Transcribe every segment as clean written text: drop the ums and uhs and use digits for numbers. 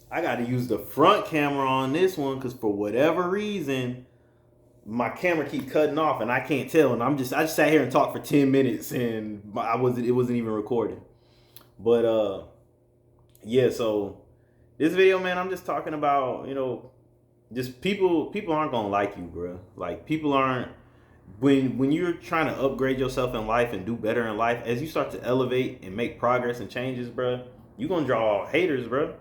I got to use the front camera on this one because for whatever reason, my camera keep cutting off and I can't tell. And I just sat here and talked for 10 minutes and it wasn't even recording. But yeah. So this video, man, I'm just talking about just people aren't gonna like you, bro. Like people aren't when you're trying to upgrade yourself in life and do better in life. As you start to elevate and make progress and changes, bro, you're gonna draw haters, bro.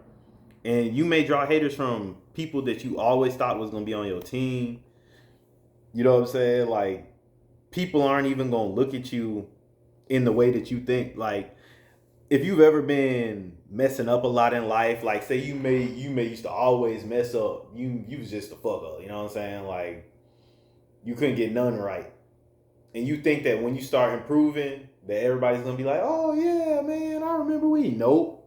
And you may draw haters from people that you always thought was gonna be on your team. You know what I'm saying? Like people aren't even gonna look at you in the way that you think. Like if you've ever been messing up a lot in life, like say you may used to always mess up. You was just a fuck up. You know what I'm saying? Like you couldn't get none right, and you think that when you start improving, that everybody's gonna be like, oh yeah, man, I remember we. Nope.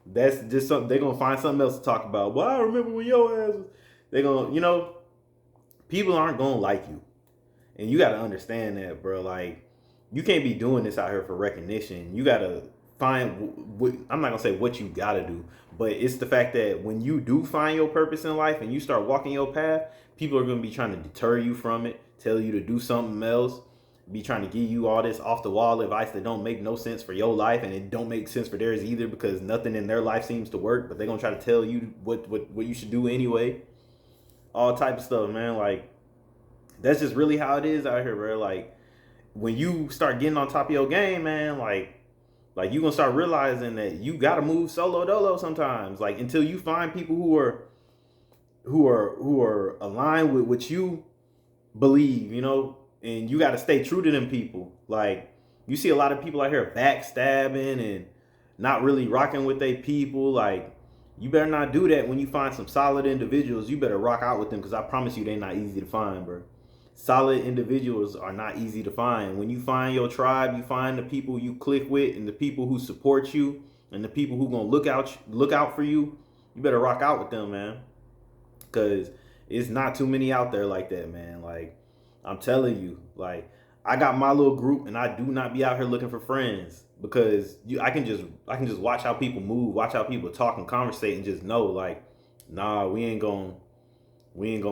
That's just something they're gonna find something else to talk about. Well, I remember when your ass was. They're gonna, people aren't gonna like you, and you gotta understand that, bro. Like, you can't be doing this out here for recognition. You gotta find. I'm not gonna say what you gotta do, but it's the fact that when you do find your purpose in life and you start walking your path, people are gonna be trying to deter you from it, tell you to do something else, be trying to give you all this off the wall advice that don't make no sense for your life and it don't make sense for theirs either because nothing in their life seems to work, but they're gonna try to tell you what you should do anyway. All type of stuff, man. Like that's just really how it is out here, bro. Like when you start getting on top of your game, man, like you gonna start realizing that you gotta move solo dolo sometimes. Like until you find people who are aligned with what you believe, and you got to stay true to them people. Like you see a lot of people out here backstabbing and not really rocking with their people. Like you better not do that when you find some solid individuals. You better rock out with them because I promise you they not easy to find, bro. Solid individuals are not easy to find. When you find your tribe, you find the people you click with and the people who support you and the people who gonna look out for you. You better rock out with them, man, because it's not too many out there like that, man. Like I'm telling you, like I got my little group, and I do not be out here looking for friends because I can just watch how people move, watch how people talk and conversate, and just know like, nah, we ain't gonna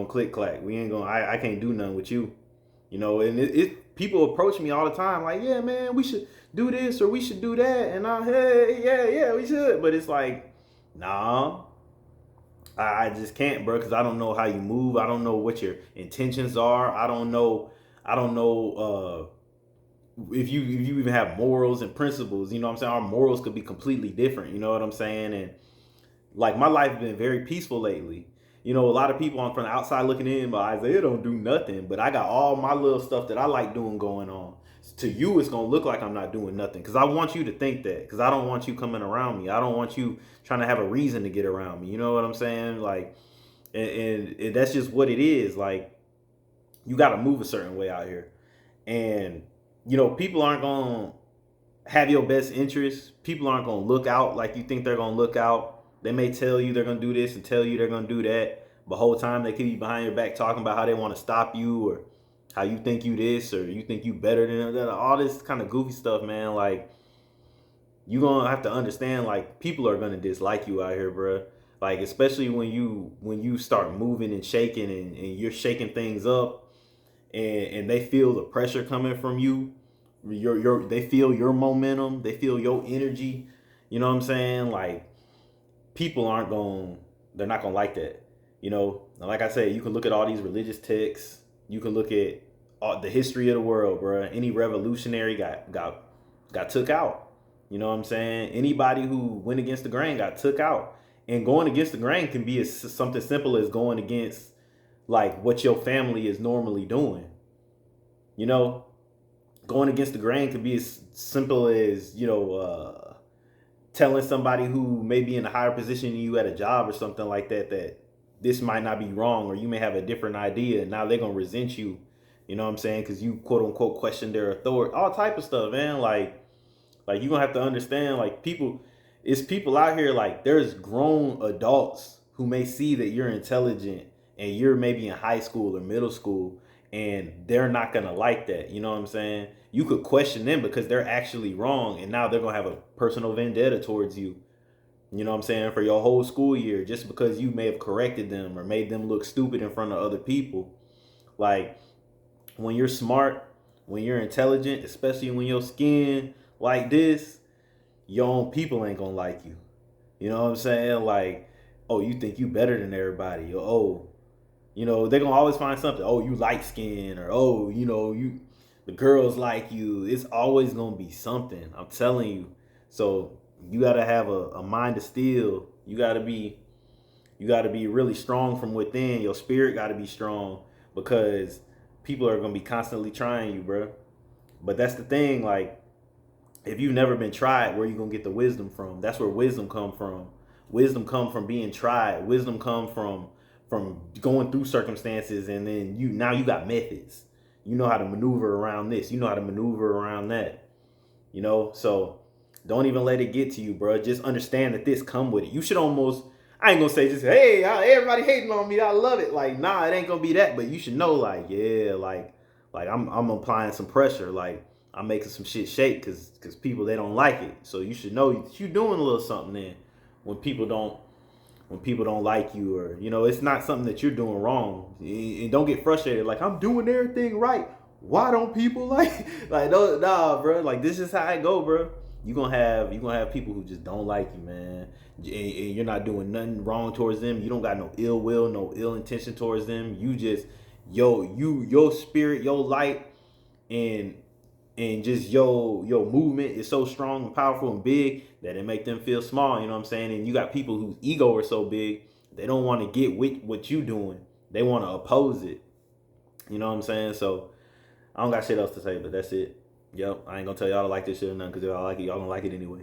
click clack, we ain't gonna I can't do nothing with you, And it people approach me all the time like, yeah, man, we should do this or we should do that, and hey, yeah, we should, but it's like, nah, I just can't, bro, because I don't know how you move. I don't know what your intentions are. I don't know. I don't know if you even have morals and principles. You know what I'm saying? Our morals could be completely different. You know what I'm saying? And like my life has been very peaceful lately. A lot of people on from the outside looking in, but Isaiah don't do nothing. But I got all my little stuff that I like doing going on. To you, it's gonna look like I'm not doing nothing because I want you to think that. Because I don't want you coming around me. I don't want you trying to have a reason to get around me. You know what I'm saying? Like, and that's just what it is. Like, you got to move a certain way out here, and people aren't gonna have your best interests. People aren't gonna look out like you think they're gonna look out. They may tell you they're gonna do this and tell you they're gonna do that, but the whole time they could be behind your back talking about how they want to stop you or how you think you this or you think you better than them. All this kind of goofy stuff, man. Like you gonna have to understand, like people are gonna dislike you out here, bro. Like especially when you start moving and shaking and you're shaking things up and they feel the pressure coming from you. They feel your momentum. They feel your energy. You know what I'm saying? Like people aren't going. They're not gonna like that. Like I said, you can look at all these religious texts. You can look at all, the history of the world, bro. Any revolutionary got took out. You know what I'm saying? Anybody who went against the grain got took out. And going against the grain can be something simple as going against like what your family is normally doing. You know, Going against the grain could be as simple as telling somebody who may be in a higher position than you at a job or something like that that this might not be wrong or you may have a different idea and now they're gonna resent you. You know what I'm saying? Because you quote unquote question their authority, all type of stuff, man. Like you're gonna have to understand, like it's people out here, like there's grown adults who may see that you're intelligent and you're maybe in high school or middle school and they're not gonna like that. You know what I'm saying? You could question them because they're actually wrong and now they're gonna have a personal vendetta towards you. You know what I'm saying? For your whole school year, just because you may have corrected them or made them look stupid in front of other people. Like, when you're smart, when you're intelligent, especially when your skin like this, your own people ain't gonna like you. You know what I'm saying? Like, oh, you think you better than everybody. Or, oh, they're gonna always find something. Oh, you light skin, or oh, the girls like you. It's always gonna be something. I'm telling you. So you gotta have a mind of steel. You gotta be really strong from within. Your spirit gotta be strong because people are gonna be constantly trying you, bro. But that's the thing, like, if you've never been tried, where you gonna get the wisdom from? That's where wisdom come from. Wisdom come from being tried. Wisdom come from going through circumstances, and then you got methods. You know how to maneuver around this. You know how to maneuver around that. So don't even let it get to you, bro. Just understand that this come with it. You should almost, I ain't gonna say just, hey, everybody hating on me, I love it. Like, nah, it ain't gonna be that. But you should know, like, yeah, like I'm applying some pressure. Like, I'm making some shit shake because people, they don't like it. So you should know you doing a little something then when people don't like you, or it's not something that you're doing wrong. And don't get frustrated like, I'm doing everything right, why don't people like no, nah, bro. Like, this is how I go, bro. You gonna have people who just don't like you, man. And you're not doing nothing wrong towards them. You don't got no ill will, no ill intention towards them. You just, your spirit, your light, and just your movement is so strong and powerful and big that it make them feel small. You know what I'm saying? And you got people whose ego are so big, they don't want to get with what you doing. They want to oppose it. You know what I'm saying? So I don't got shit else to say, but that's it. Yep, I ain't gonna tell y'all to like this shit or nothing, because if y'all like it, y'all gonna like it anyway.